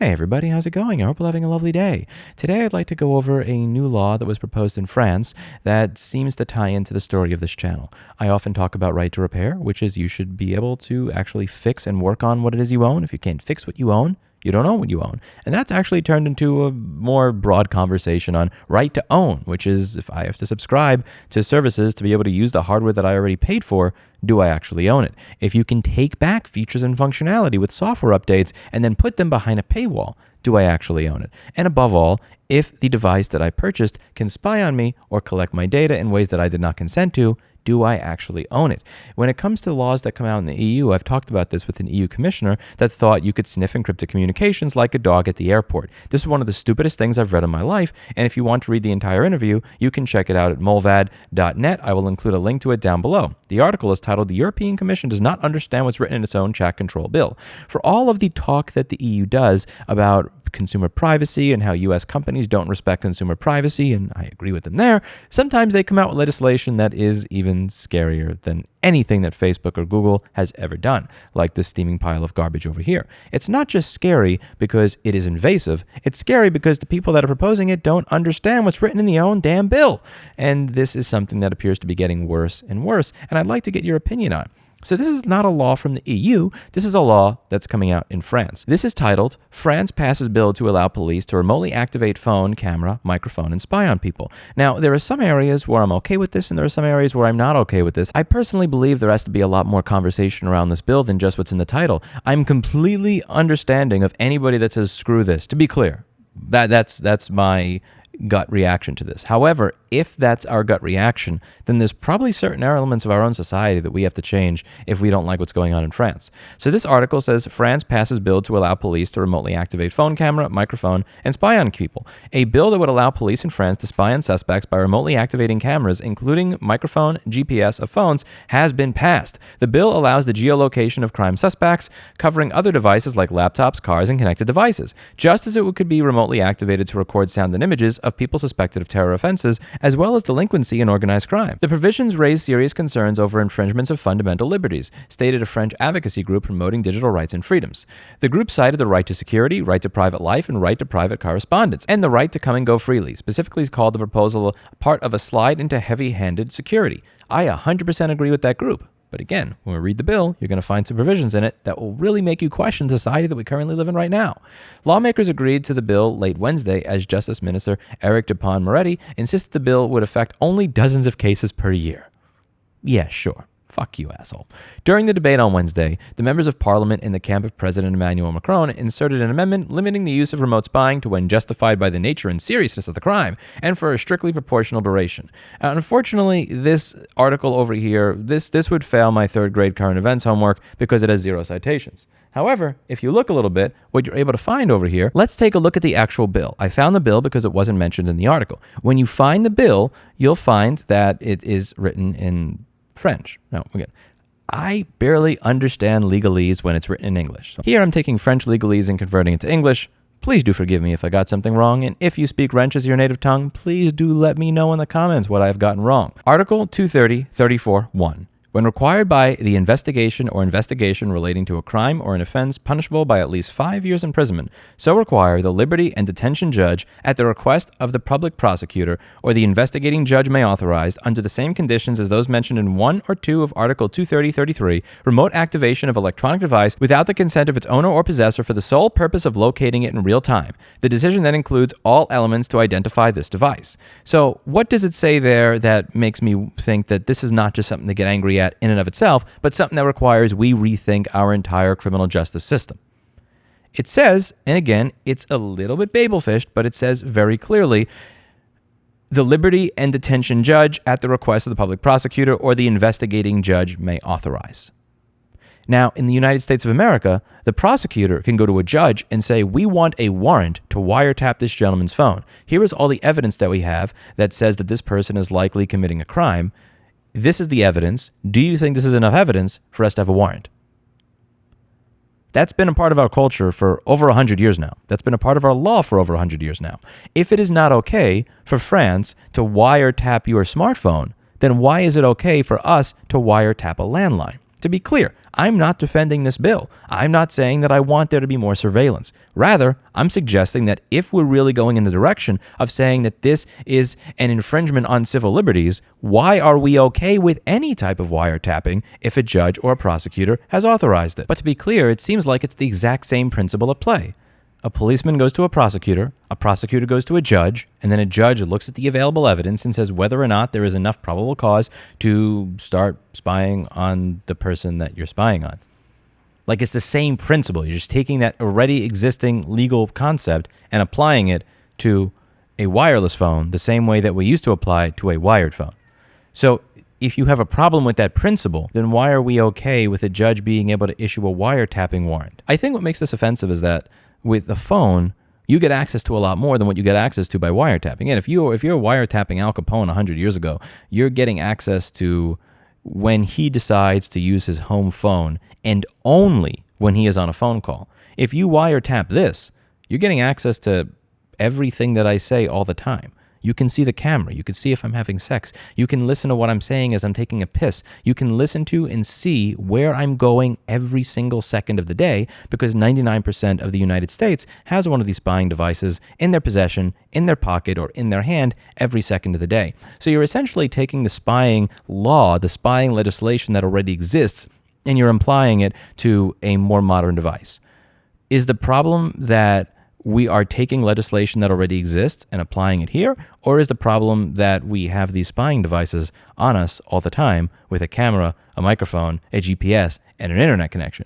Hey everybody, how's it going? I hope you're having a lovely day. Today I'd like to go over a new law that was proposed in France that seems to tie into the story of this channel. I often talk about right to repair, which is you should be able to actually fix and work on what it is you own. If you can't fix what you own, you don't own what you own. And that's actually turned into a more broad conversation on right to own, which is if I have to subscribe to services to be able to use the hardware that I already paid for, do I actually own it? If you can take back features and functionality with software updates and then put them behind a paywall, do I actually own it? And above all, if the device that I purchased can spy on me or collect my data in ways that I did not consent to, do I actually own it? When it comes to laws that come out in the EU, I've talked about this with an EU commissioner that thought you could sniff encrypted communications like a dog at the airport. This is one of the stupidest things I've read in my life, and if you want to read the entire interview, you can check it out at molvad.net. I will include a link to it down below. The article is titled, "The European Commission Does Not Understand What's Written in Its Own Chat Control Bill." For all of the talk that the EU does about consumer privacy and how U.S. companies don't respect consumer privacy, and I agree with them there, sometimes they come out with legislation that is even scarier than anything that Facebook or Google has ever done, like this steaming pile of garbage over here. It's not just scary because it is invasive, it's scary because the people that are proposing it don't understand what's written in the own damn bill. And this is something that appears to be getting worse and worse, and I'd like to get your opinion on it. So this is not a law from the EU, this is a law that's coming out in France. This is titled, "France Passes Bill to Allow Police to Remotely Activate Phone, Camera, Microphone, and Spy on People." Now, there are some areas where I'm okay with this, and there are some areas where I'm not okay with this. I personally believe there has to be a lot more conversation around this bill than just what's in the title. I'm completely understanding of anybody that says, screw this, to be clear. That's my gut reaction to this. However, if that's our gut reaction, then there's probably certain elements of our own society that we have to change if we don't like what's going on in France. So this article says, France passes bill to allow police to remotely activate phone camera, microphone, and spy on people. A bill that would allow police in France to spy on suspects by remotely activating cameras, including microphone, GPS of phones, has been passed. The bill allows the geolocation of crime suspects, covering other devices like laptops, cars, and connected devices, just as it could be remotely activated to record sound and images of people suspected of terror offenses, as well as delinquency and organized crime. The provisions raise serious concerns over infringements of fundamental liberties, stated a French advocacy group promoting digital rights and freedoms. The group cited the right to security, right to private life, and right to private correspondence, and the right to come and go freely, specifically called the proposal part of a slide into heavy-handed security. I 100% agree with that group. But again, when we read the bill, you're going to find some provisions in it that will really make you question the society that we currently live in right now. Lawmakers agreed to the bill late Wednesday as Justice Minister Eric Dupond-Moretti insisted the bill would affect only dozens of cases per year. Yeah, sure. Fuck you, asshole. During the debate on Wednesday, the members of parliament in the camp of President Emmanuel Macron inserted an amendment limiting the use of remote spying to when justified by the nature and seriousness of the crime and for a strictly proportional duration. Unfortunately, this article over here, this would fail my third grade current events homework because it has 0 citations. However, if you look a little bit, what you're able to find over here, let's take a look at the actual bill. I found the bill because it wasn't mentioned in the article. When you find the bill, you'll find that it is written in French. Now, again, I barely understand legalese when it's written in English. So here I'm taking French legalese and converting it to English. Please do forgive me if I got something wrong, and if you speak French as your native tongue, please do let me know in the comments what I've gotten wrong. Article 230-34-1. When required by the investigation relating to a crime or an offense punishable by at least 5 years imprisonment, so require the liberty and detention judge at the request of the public prosecutor or the investigating judge may authorize, under the same conditions as those mentioned in 1 or 2 of Article 230-33, remote activation of electronic device without the consent of its owner or possessor for the sole purpose of locating it in real time. The decision then includes all elements to identify this device. So what does it say there that makes me think that this is not just something to get angry at in and of itself, but something that requires we rethink our entire criminal justice system? It says, and again, it's a little bit babelfished, but it says very clearly, the liberty and detention judge at the request of the public prosecutor or the investigating judge may authorize. Now, in the United States of America, the prosecutor can go to a judge and say, we want a warrant to wiretap this gentleman's phone. Here is all the evidence that we have that says that this person is likely committing a crime. This is the evidence. Do you think this is enough evidence for us to have a warrant? That's been a part of our culture for over 100 years now. That's been a part of our law for over 100 years now. If it is not okay for France to wiretap your smartphone, then why is it okay for us to wiretap a landline? To be clear, I'm not defending this bill. I'm not saying that I want there to be more surveillance. Rather, I'm suggesting that if we're really going in the direction of saying that this is an infringement on civil liberties, why are we okay with any type of wiretapping if a judge or a prosecutor has authorized it? But to be clear, it seems like it's the exact same principle at play. A policeman goes to a prosecutor goes to a judge, and then a judge looks at the available evidence and says whether or not there is enough probable cause to start spying on the person that you're spying on. Like, it's the same principle. You're just taking that already existing legal concept and applying it to a wireless phone the same way that we used to apply it to a wired phone. So if you have a problem with that principle, then why are we okay with a judge being able to issue a wiretapping warrant? I think what makes this offensive is that with a phone, you get access to a lot more than what you get access to by wiretapping. And if you're wiretapping Al Capone 100 years ago, you're getting access to when he decides to use his home phone and only when he is on a phone call. If you wiretap this, you're getting access to everything that I say all the time. You can see the camera. You can see if I'm having sex. You can listen to what I'm saying as I'm taking a piss. You can listen to and see where I'm going every single second of the day, because 99% of the United States has one of these spying devices in their possession, in their pocket, or in their hand every second of the day. So you're essentially taking the spying law, the spying legislation that already exists, and you're applying it to a more modern device. Is the problem that we are taking legislation that already exists and applying it here? Or is the problem that we have these spying devices on us all the time with a camera, a microphone, a GPS, and an internet connection?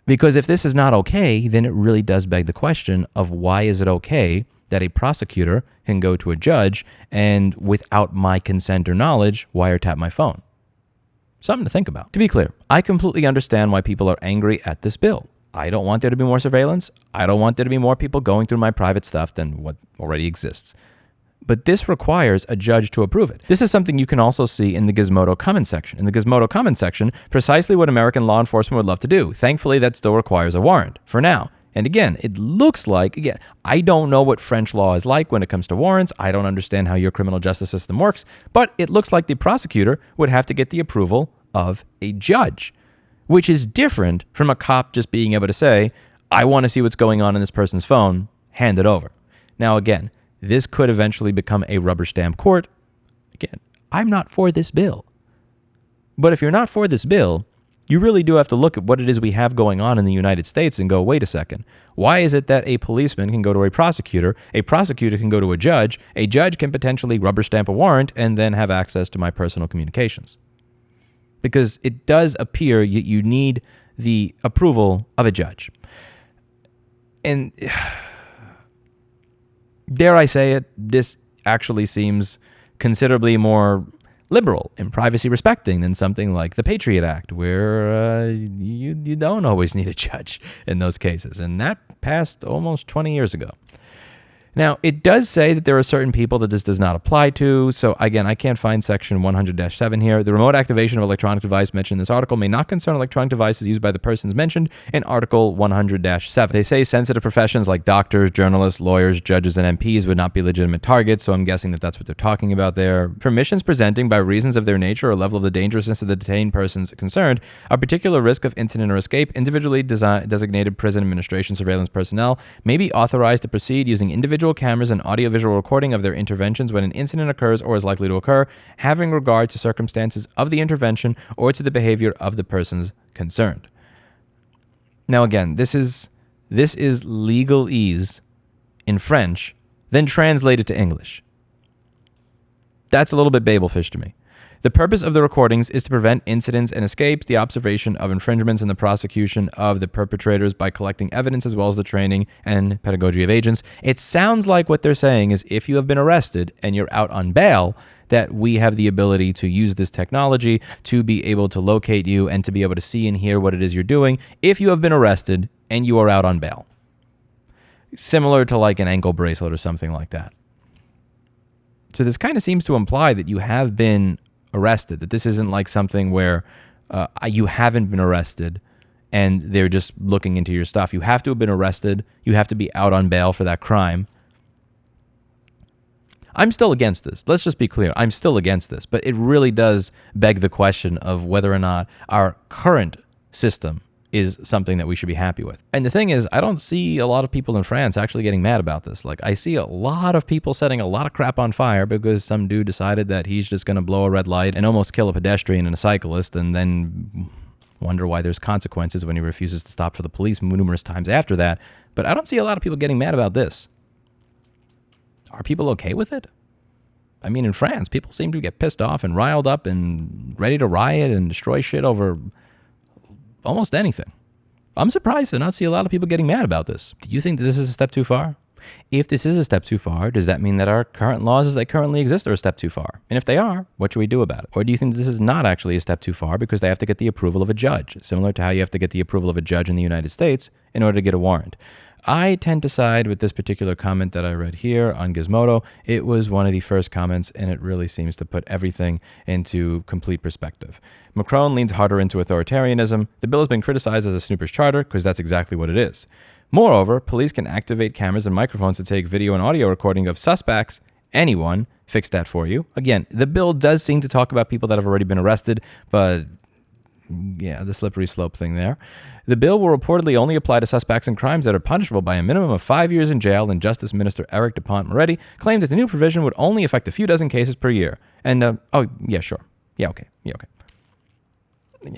Because if this is not okay, then it really does beg the question of why is it okay that a prosecutor can go to a judge and, without my consent or knowledge, wiretap my phone? Something to think about. To be clear, I completely understand why people are angry at this bill. I don't want there to be more surveillance. I don't want there to be more people going through my private stuff than what already exists. But this requires a judge to approve it. This is something you can also see in the Gizmodo comment section. In the Gizmodo comment section, precisely what American law enforcement would love to do. Thankfully, that still requires a warrant for now. And again, it looks like, I don't know what French law is like when it comes to warrants. I don't understand how your criminal justice system works, but it looks like the prosecutor would have to get the approval of a judge, which is different from a cop just being able to say, I want to see what's going on in this person's phone, hand it over. Now, again, this could eventually become a rubber stamp court. Again, I'm not for this bill. But if you're not for this bill, you really do have to look at what it is we have going on in the United States and go, wait a second. Why is it that a policeman can go to a prosecutor can go to a judge can potentially rubber stamp a warrant and then have access to my personal communications? Because it does appear you need the approval of a judge. And dare I say it, this actually seems considerably more liberal and privacy respecting than something like the Patriot Act, where you don't always need a judge in those cases. And that passed almost 20 years ago. Now, it does say that there are certain people that this does not apply to. So again, I can't find section 100-7 here. The remote activation of electronic device mentioned in this article may not concern electronic devices used by the persons mentioned in Article 100-7. They say sensitive professions like doctors, journalists, lawyers, judges, and MPs would not be legitimate targets. So I'm guessing that that's what they're talking about there. Permissions presenting by reasons of their nature or level of the dangerousness of the detained persons concerned, a particular risk of incident or escape, individually designated prison administration surveillance personnel may be authorized to proceed using individual cameras and audiovisual recording of their interventions when an incident occurs or is likely to occur, having regard to circumstances of the intervention or to the behavior of the persons concerned. Now again, this is legalese in French, then translated to English. That's a little bit Babelfish to me. The purpose of the recordings is to prevent incidents and escapes, the observation of infringements, and the prosecution of the perpetrators by collecting evidence as well as the training and pedagogy of agents. It sounds like what they're saying is if you have been arrested and you're out on bail, that we have the ability to use this technology to be able to locate you and to be able to see and hear what it is you're doing if you have been arrested and you are out on bail. Similar to like an ankle bracelet or something like that. So this kind of seems to imply that you have been arrested, that this isn't like something where you haven't been arrested and they're just looking into your stuff. You have to have been arrested. You have to be out on bail for that crime. I'm still against this. Let's just be clear. I'm still against this. But it really does beg the question of whether or not our current system is something that we should be happy with. And the thing is, I don't see a lot of people in France actually getting mad about this. Like, I see a lot of people setting a lot of crap on fire because some dude decided that he's just going to blow a red light and almost kill a pedestrian and a cyclist, and then wonder why there's consequences when he refuses to stop for the police numerous times after that. But I don't see a lot of people getting mad about this. Are people okay with it? I mean, in France, people seem to get pissed off and riled up and ready to riot and destroy shit over almost anything. I'm surprised to not see a lot of people getting mad about this. Do you think that this is a step too far? If this is a step too far, does that mean that our current laws as they currently exist are a step too far? And if they are, what should we do about it? Or do you think that this is not actually a step too far because they have to get the approval of a judge, similar to how you have to get the approval of a judge in the United States in order to get a warrant? I tend to side with this particular comment that I read here on Gizmodo. It was one of the first comments, and it really seems to put everything into complete perspective. Macron leans harder into authoritarianism. The bill has been criticized as a snooper's charter because that's exactly what it is. Moreover, police can activate cameras and microphones to take video and audio recording of suspects. Anyone, fix that for you. Again, the bill does seem to talk about people that have already been arrested, but yeah, the slippery slope thing there. The bill will reportedly only apply to suspects in crimes that are punishable by a minimum of 5 years in jail, and Justice Minister Eric Dupont-Moretti claimed that the new provision would only affect a few dozen cases per year. And, Yeah, okay.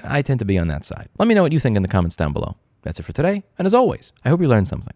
I tend to be on that side. Let me know what you think in the comments down below. That's it for today, and as always, I hope you learned something.